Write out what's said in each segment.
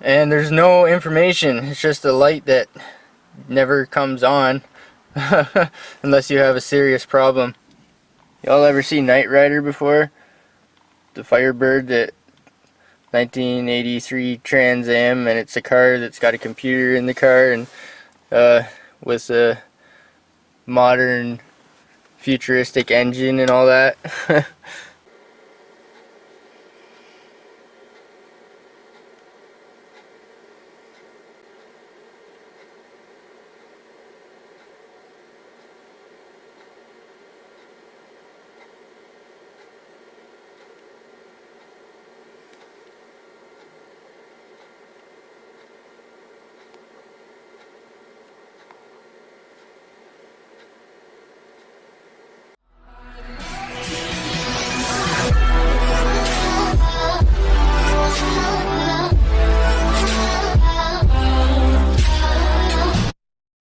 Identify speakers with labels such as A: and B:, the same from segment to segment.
A: and there's no information. It's just a light that never comes on unless you have a serious problem. Y'all ever see Knight Rider before? The Firebird, that 1983 Trans Am, and it's a car that's got a computer in the car, and with a modern futuristic engine and all that.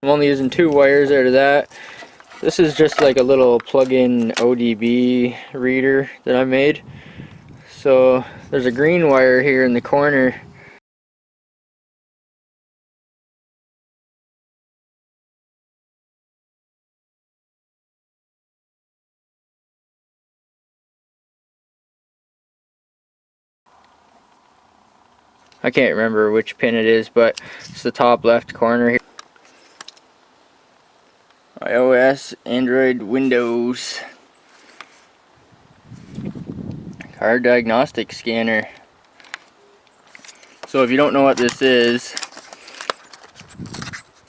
A: I'm only using 2 wires out of that. This is just like a little plug-in ODB reader that I made. So there's a green wire here in the corner. I can't remember which pin it is, but it's the top left corner here. iOS, Android, Windows. Car diagnostics scanner. So if you don't know what this is,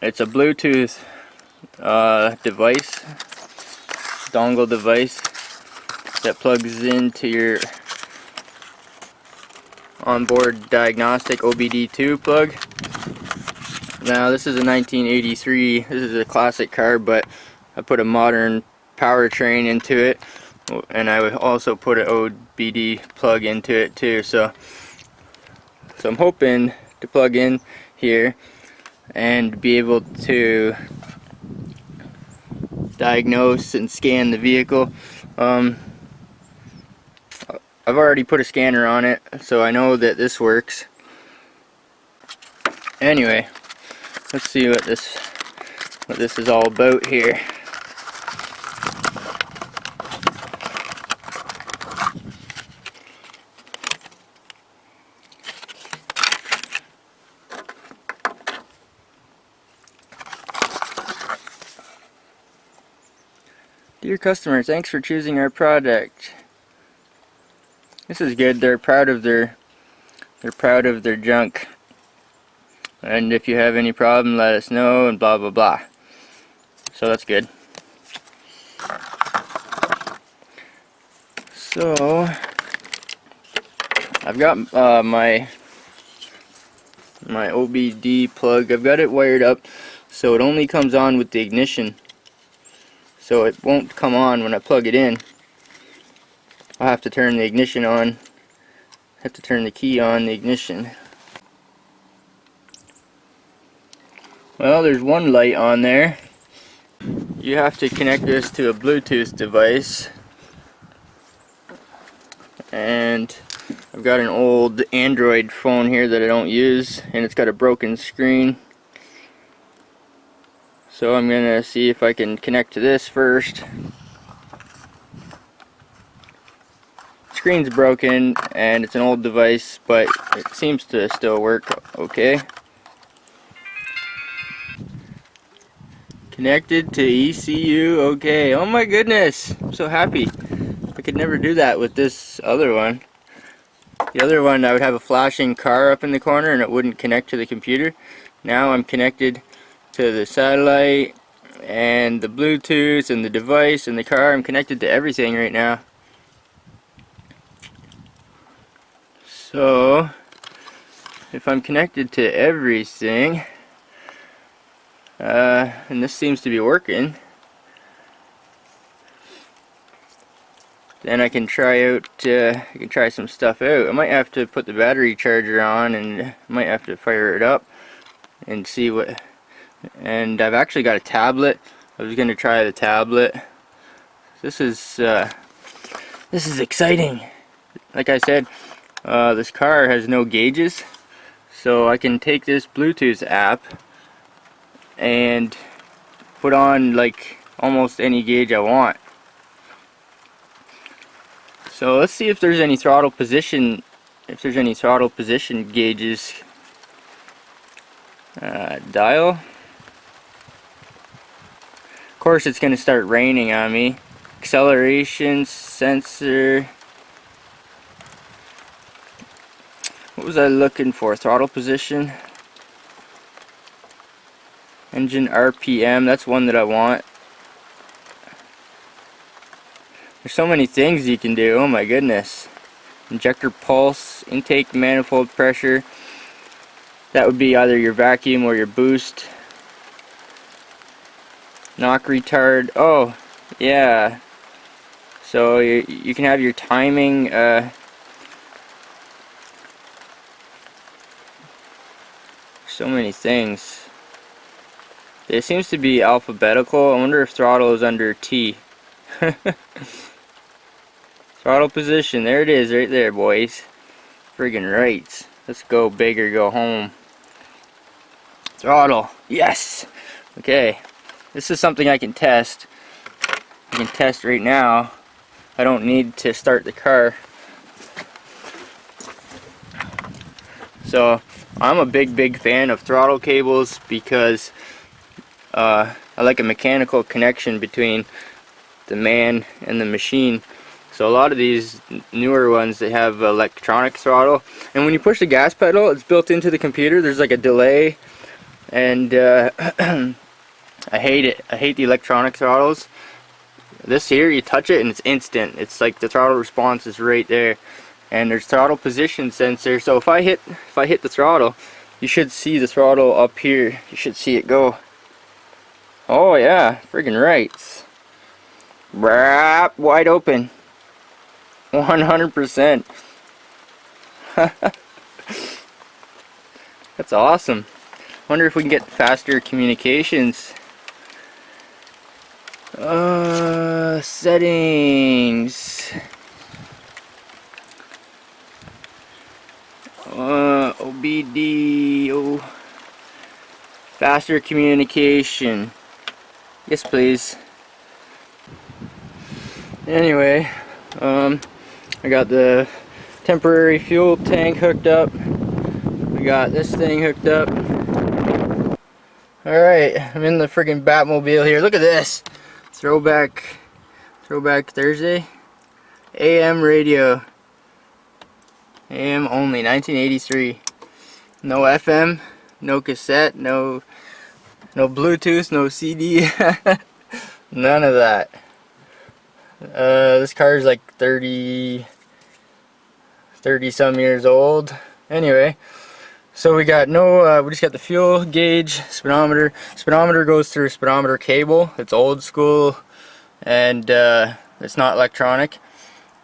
A: it's a Bluetooth device, dongle device that plugs into your onboard diagnostic OBD2 plug. Now this is a 1983, this is a classic car, but I put a modern powertrain into it, and I would also put an OBD plug into it too. So I'm hoping to plug in here and be able to diagnose and scan the vehicle. I've already put a scanner on it, so I know that this works. Anyway, let's see what this is all about here. Dear customer, thanks for choosing our product. This is good. They're proud of their junk. And if you have any problem, let us know, and blah blah blah. So that's good. So I've got my OBD plug. I've got it wired up so it only comes on with the ignition. So it won't come on when I plug it in. I'll have to turn the ignition on. Have to turn the key on the ignition. Well, there's one light on there. You have to connect this to a Bluetooth device. And I've got an old Android phone here that I don't use, and it's got a broken screen. So I'm gonna see if I can connect to this first. Screen's broken and it's an old device, but it seems to still work okay. Connected to ECU, okay. Oh my goodness, I'm so happy. I could never do that with this other one. The other one, I would have a flashing car up in the corner and it wouldn't connect to the computer. Now I'm connected to the satellite and the Bluetooth and the device and the car. I'm connected to everything right now. So if I'm connected to everything, and this seems to be working, then I can try some stuff out. I might have to put the battery charger on, and I might have to fire it up and see what. And I've actually got a tablet. I was going to try the tablet. This is exciting. Like I said, this car has no gauges, So I can take this Bluetooth app and put on like almost any gauge I want. So let's see if there's any throttle position, gauges. Dial. Of course it's going to start raining on me. Acceleration sensor. What was I looking for? Throttle position. Engine RPM. That's one that I want. There's so many things you can do. Oh my goodness. Injector pulse. Intake manifold pressure. That would be either your vacuum or your boost. Knock retard. Oh, yeah. So you can have your timing. So many things. It seems to be alphabetical. I wonder if throttle is under T. Throttle position. There it is, right there, boys. Friggin' right. Let's go big or go home. Throttle. Yes. Okay. This is something I can test. I can test right now. I don't need to start the car. So I'm a big fan of throttle cables because I like a mechanical connection between the man and the machine. So a lot of these newer ones, they have electronic throttle, and when you push the gas pedal, it's built into the computer. There's like a delay, and I hate it. I hate the electronic throttles. This here, you touch it and it's instant. It's like the throttle response is right there, and there's throttle position sensor. So if I hit the throttle, you should see the throttle up here. You should see it go. Oh yeah, friggin' right. Brap, wide open. 100%. That's awesome. Wonder if we can get faster communications. Settings. OBD. Oh. Faster communication. Yes, please. Anyway, I got the temporary fuel tank hooked up. We got this thing hooked up. Alright, I'm in the friggin' Batmobile here. Look at this. Throwback Thursday. AM radio. AM only, 1983. No FM, no cassette, no Bluetooth, no CD. None of that. This car is like 30 some years old. Anyway, so we got we just got the fuel gauge, speedometer. Speedometer goes through a speedometer cable. It's old school, and it's not electronic.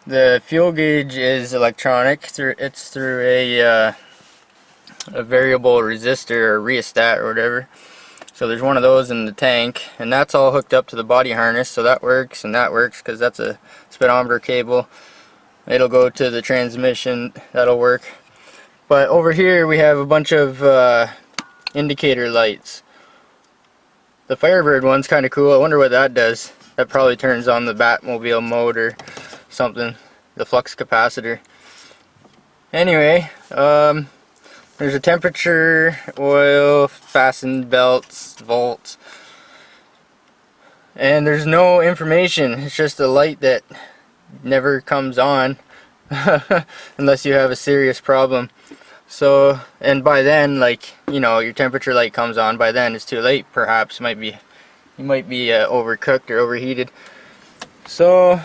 A: The fuel gauge is electronic. It's through a variable resistor or rheostat or whatever. So there's one of those in the tank, and that's all hooked up to the body harness, so that works, and that works because that's a speedometer cable. It'll go to the transmission, that'll work. But over here we have a bunch of indicator lights. The Firebird one's kind of cool. I wonder what that does. That probably turns on the Batmobile mode or something, the flux capacitor. Anyway, there's a temperature, oil, fastened belts, volts, and there's no information. It's just a light that never comes on unless you have a serious problem. So, and by then, like, you know, your temperature light comes on. By then it's too late, perhaps. You might be overcooked or overheated. So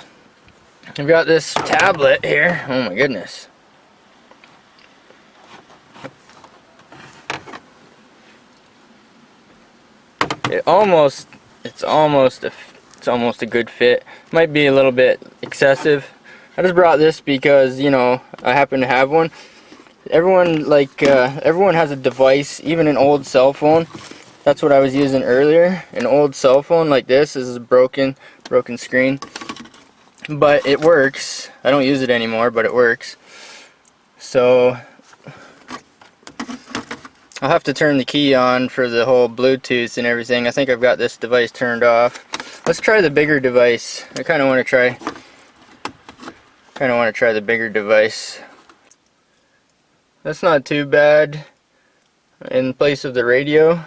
A: I've got this tablet here. Oh my goodness. It's almost a good fit. Might be a little bit excessive. I just brought this because, you know, I happen to have one. Everyone has a device, even an old cell phone. That's what I was using earlier. An old cell phone like this. This is a broken screen, but it works. I don't use it anymore, but it works. So I'll have to turn the key on for the whole Bluetooth and everything. I think I've got this device turned off. Let's try the bigger device. I kind of want to try the bigger device. That's not too bad in place of the radio.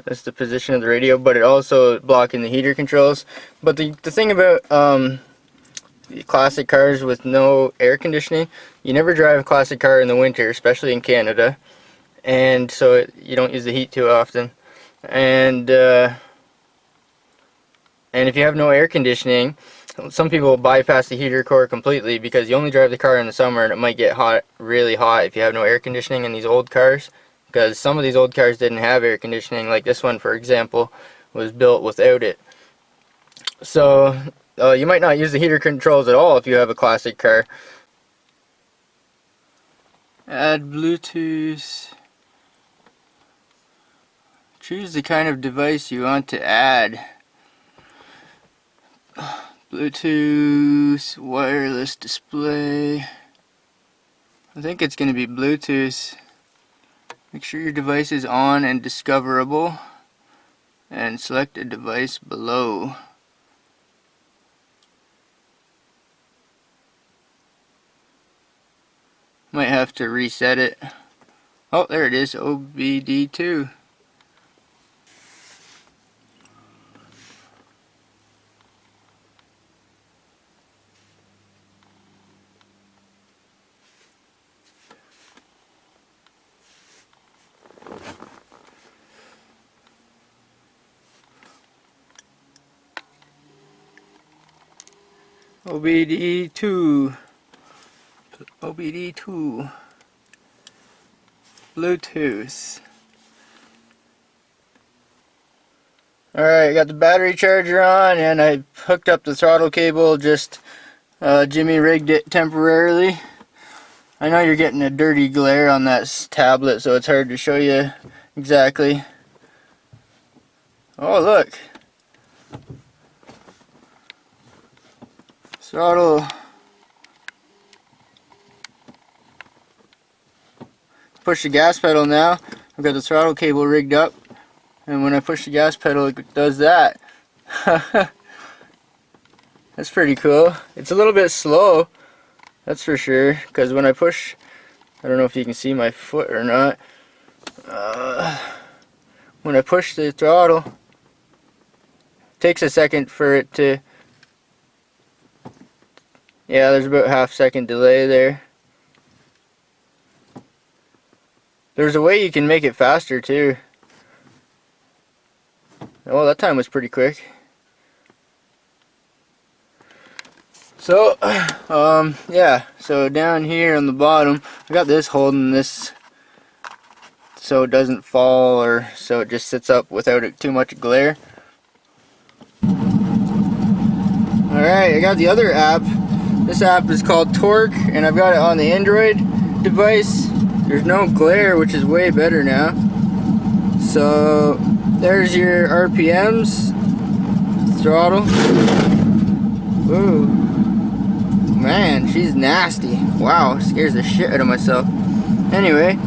A: That's the position of the radio, but it also blocking the heater controls. But the thing about classic cars with no air conditioning, you never drive a classic car in the winter, especially in Canada, and so you don't use the heat too often. And if you have no air conditioning, some people bypass the heater core completely because you only drive the car in the summer and it might get hot, really hot, if you have no air conditioning in these old cars. Because some of these old cars didn't have air conditioning, like this one, for example, was built without it. So you might not use the heater controls at all if you have a classic car. Add Bluetooth. Choose the kind of device you want to add. Bluetooth, wireless display. I think it's going to be Bluetooth. Make sure your device is on and discoverable, and select a device below. Might have to reset it. Oh, there it is, OBD2. OBD2. OBD2. Bluetooth. Alright, got the battery charger on, and I hooked up the throttle cable, just Jimmy rigged it temporarily. I know you're getting a dirty glare on that tablet, so it's hard to show you exactly. Oh, look. Throttle. Push the gas pedal now. I've got the throttle cable rigged up, and when I push the gas pedal it does that. That's pretty cool. It's a little bit slow, that's for sure, because when I push, I don't know if you can see my foot or not, when I push the throttle, it takes a second for it to, yeah, there's about half-second delay there. There's a way you can make it faster too. Oh, that time was pretty quick. So, yeah, so down here on the bottom, I got this holding this so it doesn't fall, or so it just sits up without it too much glare. Alright, I got the other app. This app is called Torque, and I've got it on the Android device. There's no glare, which is way better now. So there's your RPMs, throttle. Ooh, man, she's nasty. Wow, scares the shit out of myself. Anyway,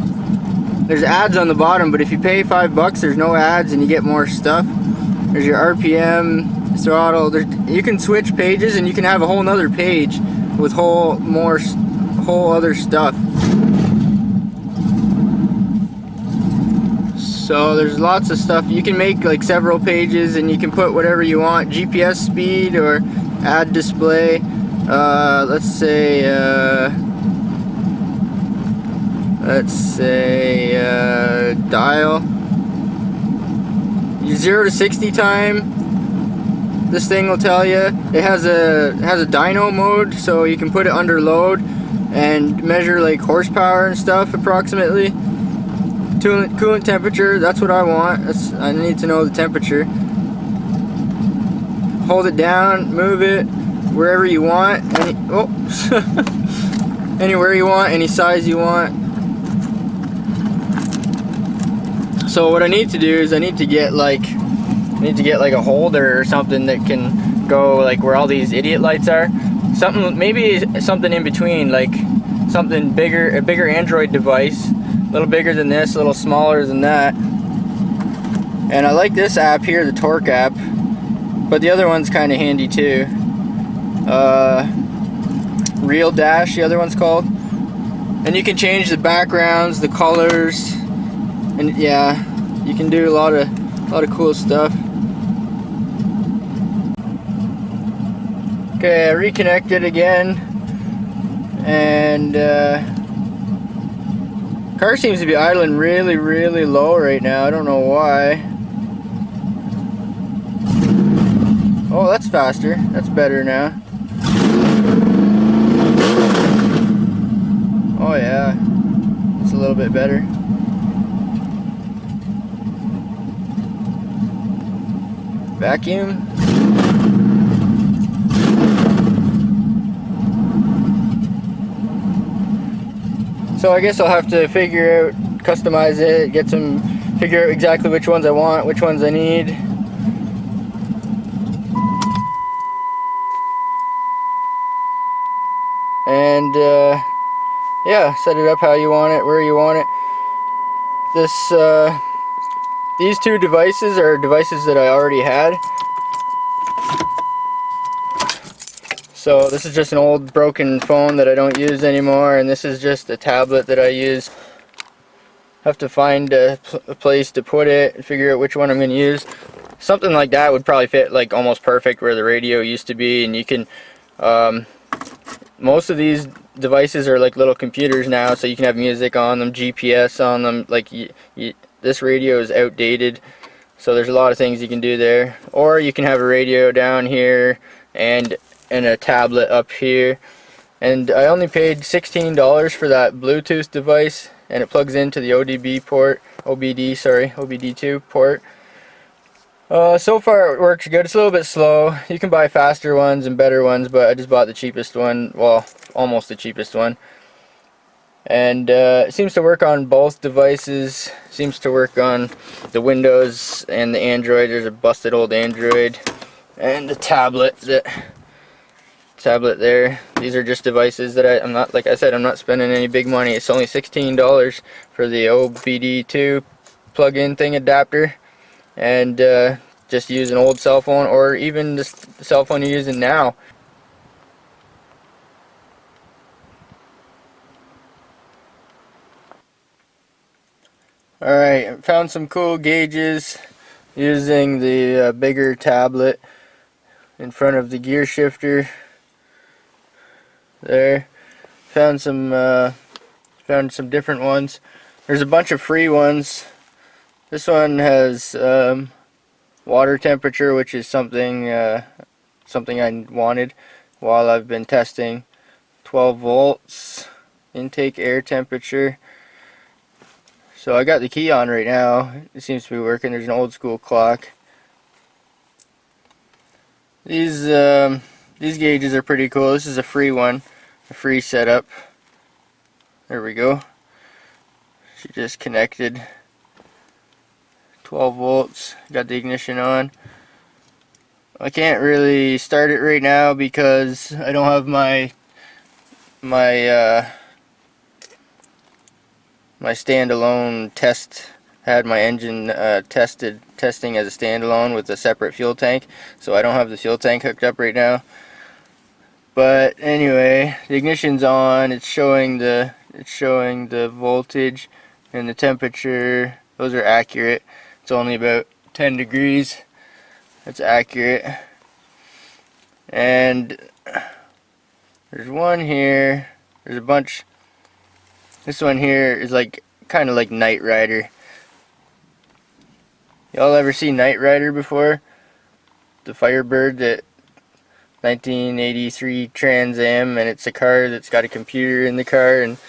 A: there's ads on the bottom, but if you pay $5, there's no ads and you get more stuff. There's your RPM, throttle. You can switch pages and you can have a whole nother page with whole other stuff. So there's lots of stuff. You can make like several pages and you can put whatever you want. GPS speed or add display. Let's say dial. 0 to 60 time. This thing will tell you. It has a DYNO mode, so you can put it under load and measure like horsepower and stuff approximately. Coolant temperature, that's what I want. I need to know the temperature. Hold it down, move it wherever you want. Anywhere you want, any size you want. So what I need to do is I need to get like a holder or something that can go like where all these idiot lights are. Maybe something in between, like something bigger, a bigger Android device A little bigger than this, a little smaller than that. And I like this app here, the torque app, but the other one's kind of handy too. RealDash, the other one's called. And you can change the backgrounds, the colors, and yeah, you can do a lot of cool stuff. Okay, I reconnected again, and car seems to be idling really low right now. I don't know why. Oh, that's faster. That's better now. Oh yeah, it's a little bit better. Vacuum. So I guess I'll have to figure out, customize it, figure out exactly which ones I want, which ones I need. And yeah, set it up how you want it, where you want it. These two devices are devices that I already had. So this is just an old broken phone that I don't use anymore, and this is just a tablet that I use. Have to find a place to put it and figure out which one I'm going to use. Something like that would probably fit like almost perfect where the radio used to be, and you can most of these devices are like little computers now, so you can have music on them, GPS on them. Like this radio is outdated, so there's a lot of things you can do there. Or you can have a radio down here and a tablet up here. And I only paid $16 for that Bluetooth device, and it plugs into the OBD2 port. So far it works good. It's a little bit slow. You can buy faster ones and better ones, but I just bought the cheapest one. Well, almost the cheapest one. And it seems to work on both devices. Seems to work on the Windows and the Android. There's a busted old Android. And the tablet there. These are just devices that I'm not, like I said, I'm not spending any big money. It's only $16 for the OBD2 plug-in thing adapter. And just use an old cell phone, or even the cell phone you're using now. Alright, I found some cool gauges using the bigger tablet in front of the gear shifter there. Found some different ones. There's a bunch of free ones. This one has water temperature, which is something I wanted while I've been testing. 12 volts intake air temperature. So I got the key on right now. It seems to be working. There's an old school clock. These gauges are pretty cool. This is a free one, a free setup. There we go. She just connected. 12 volts, got the ignition on. I can't really start it right now because I don't have my standalone test. I had my engine testing as a standalone with a separate fuel tank, so I don't have the fuel tank hooked up right now. But anyway, the ignition's on. It's showing the voltage and the temperature. Those are accurate. It's only about 10 degrees. That's accurate. And there's one here. There's a bunch. This one here is like kind of like Knight Rider. Y'all ever see Knight Rider before? The Firebird, that 1983 Trans Am, and it's a car that's got a computer in the car, and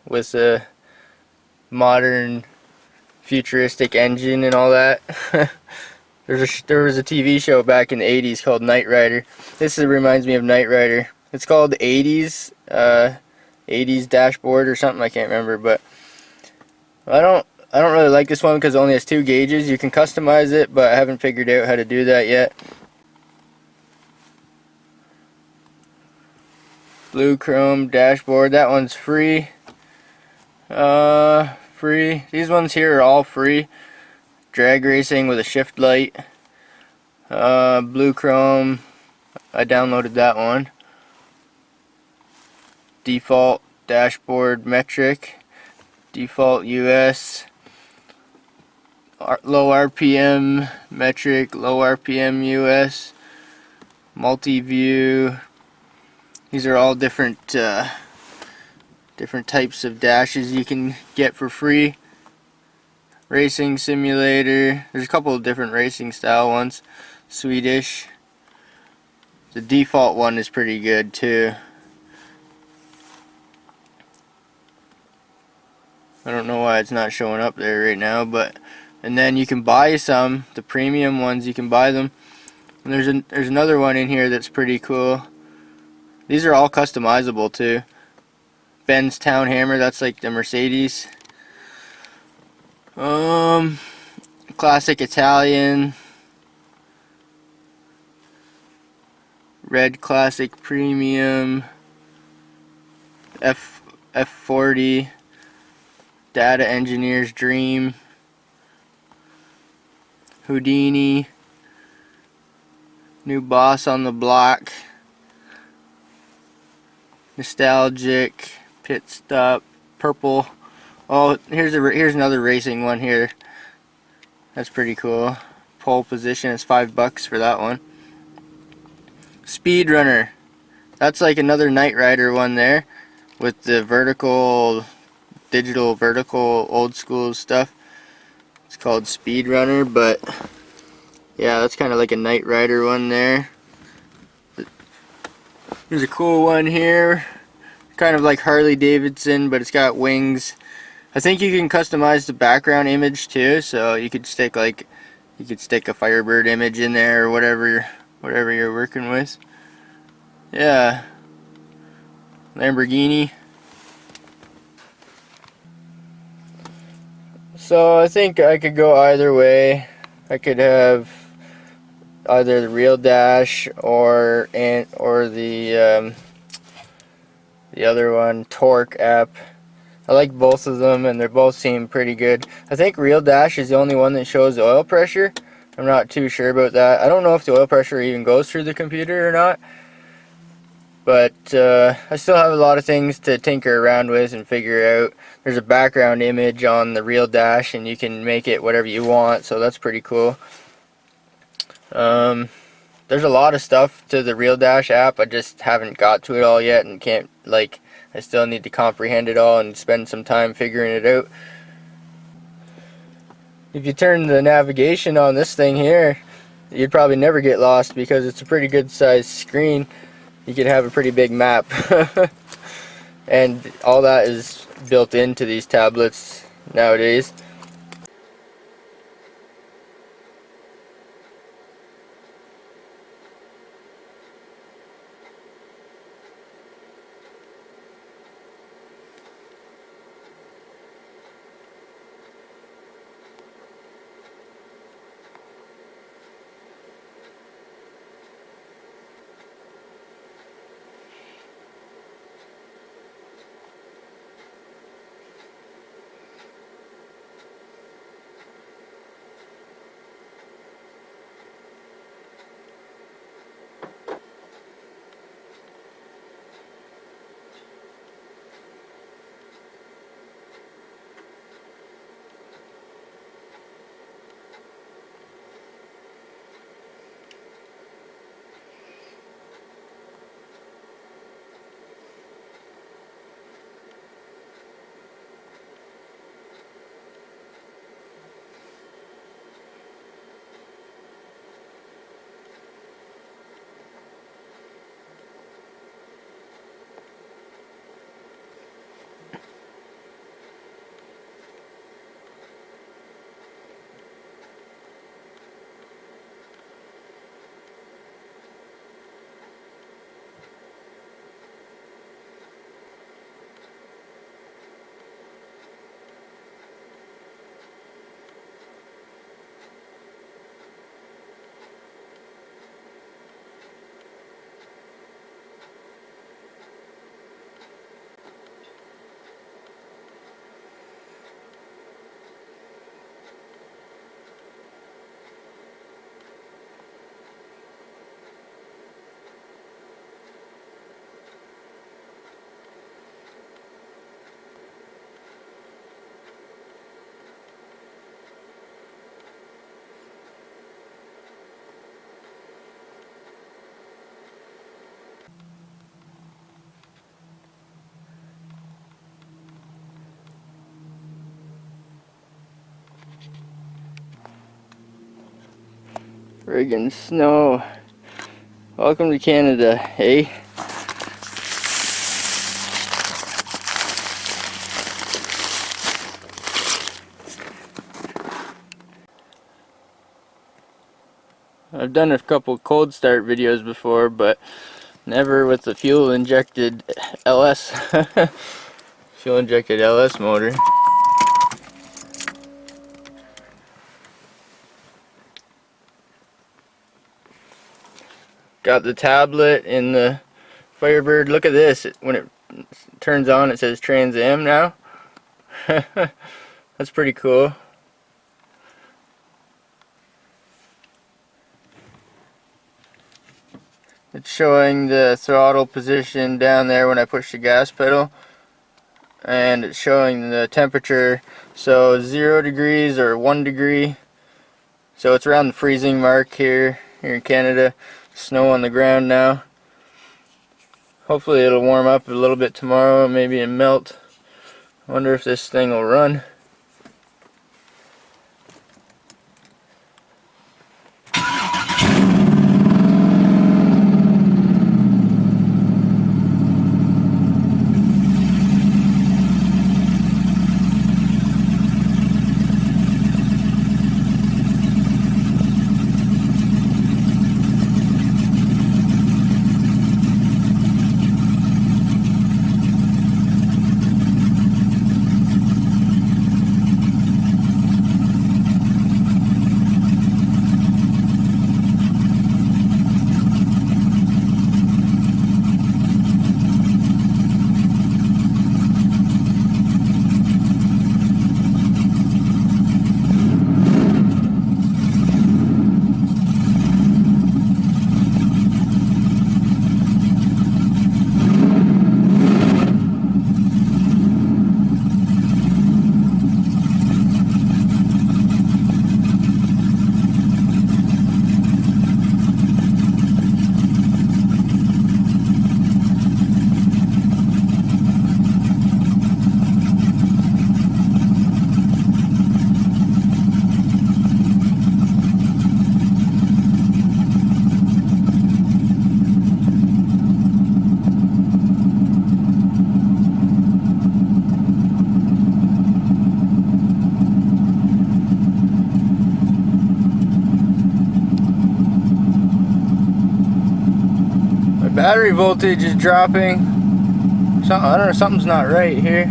A: with a modern futuristic engine and all that. There was a TV show back in the 80s called Knight Rider. This reminds me of Knight Rider. It's called 80s dashboard or something, I can't remember, but I don't really like this one because it only has 2 gauges. You can customize it, but I haven't figured out how to do that yet. Blue chrome dashboard, that one's free. Free. These ones here are all free. Drag racing with a shift light. Blue chrome. I downloaded that one. Default dashboard metric. Default US. Low RPM metric. Low RPM US. Multi-view. These are all different types of dashes you can get for free. Racing simulator. There's a couple of different racing style ones. Swedish. The default one is pretty good too. I don't know why it's not showing up there right now, but and then you can buy some, the premium ones, you can buy them. And there's another one in here that's pretty cool. These are all customizable too. Benz Town Hammer, that's like the Mercedes. Classic Italian. Red Classic Premium. F40. Data Engineer's Dream. Houdini. New Boss on the Block. Nostalgic. Pit Stop. Purple. Oh, here's another racing one here. That's pretty cool. Pole position is $5 for that one. Speedrunner. That's like another Knight Rider one there, with the vertical, digital vertical, old school stuff. It's called Speedrunner, but yeah, that's kind of like a Knight Rider one there. There's a cool one here, kind of like Harley Davidson, but it's got wings. I think you can customize the background image too, so you could stick a firebird image in there or whatever you're working with. Yeah. Lamborghini. So I think I could go either way. I could have either the RealDash or the other one, Torque app. I like both of them, and they both seem pretty good. I think RealDash is the only one that shows the oil pressure. I'm not too sure about that. I don't know if the oil pressure even goes through the computer or not. But I still have a lot of things to tinker around with and figure out. There's a background image on the RealDash, and you can make it whatever you want, so that's pretty cool. There's a lot of stuff to the RealDash app. I just haven't got to it all yet, and can't, like, I still need to comprehend it all and spend some time figuring it out. If you turn the navigation on this thing here, you'd probably never get lost because it's a pretty good sized screen. You could have a pretty big map. And all that is built into these tablets nowadays. Friggin' snow. Welcome to Canada, eh? I've done a couple cold start videos before, but never with the fuel injected LS fuel injected LS motor. Got the tablet in the Firebird. Look at this. When it turns on, it says Trans Am now. That's pretty cool. It's showing the throttle position down there when I push the gas pedal, and it's showing the temperature, so 0 degrees or 1 degree, so it's around the freezing mark here in Canada. Snow on the ground now. Hopefully it'll warm up a little bit tomorrow, maybe and melt. I wonder if this thing will run. Battery voltage is dropping. I don't know, something's not right here.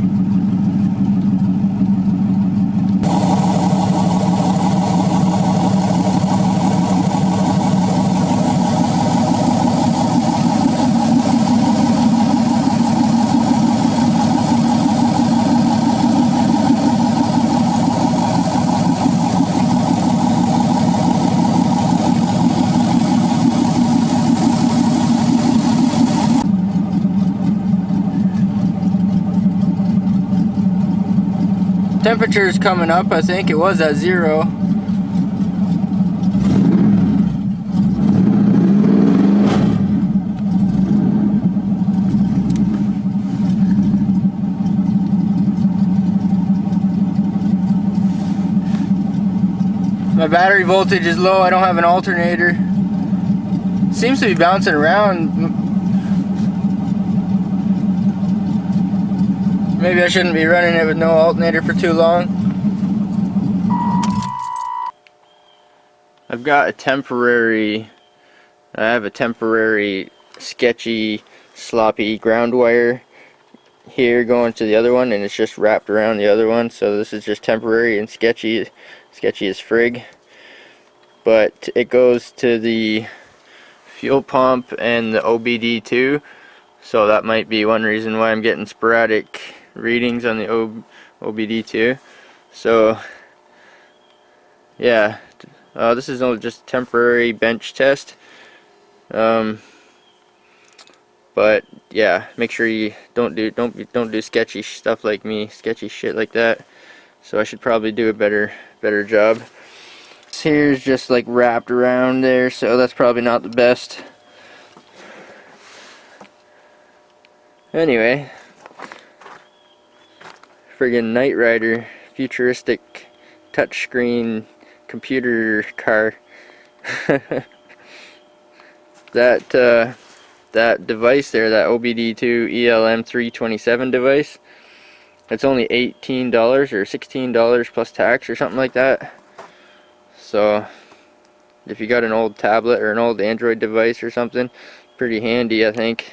A: Temperature's coming up. I think it was at 0. My battery voltage is low. I don't have an alternator. Seems to be bouncing around. Maybe I shouldn't be running it with no alternator for too long. I have a temporary sketchy, sloppy ground wire here going to the other one, and it's just wrapped around the other one, so this is just temporary and sketchy as frig. But it goes to the fuel pump and the OBD2, so that might be one reason why I'm getting sporadic readings on the OBD2. So yeah, this is only just a temporary bench test, but yeah, make sure you don't do sketchy stuff like me, sketchy shit like that. So I should probably do a better job. This here's just like wrapped around there, so that's probably not the best. Anyway, friggin' Knight Rider, futuristic touchscreen computer car. That device there, that OBD2 ELM327 device, it's only $18 or $16 plus tax or something like that. So if you got an old tablet or an old Android device or something, pretty handy, I think.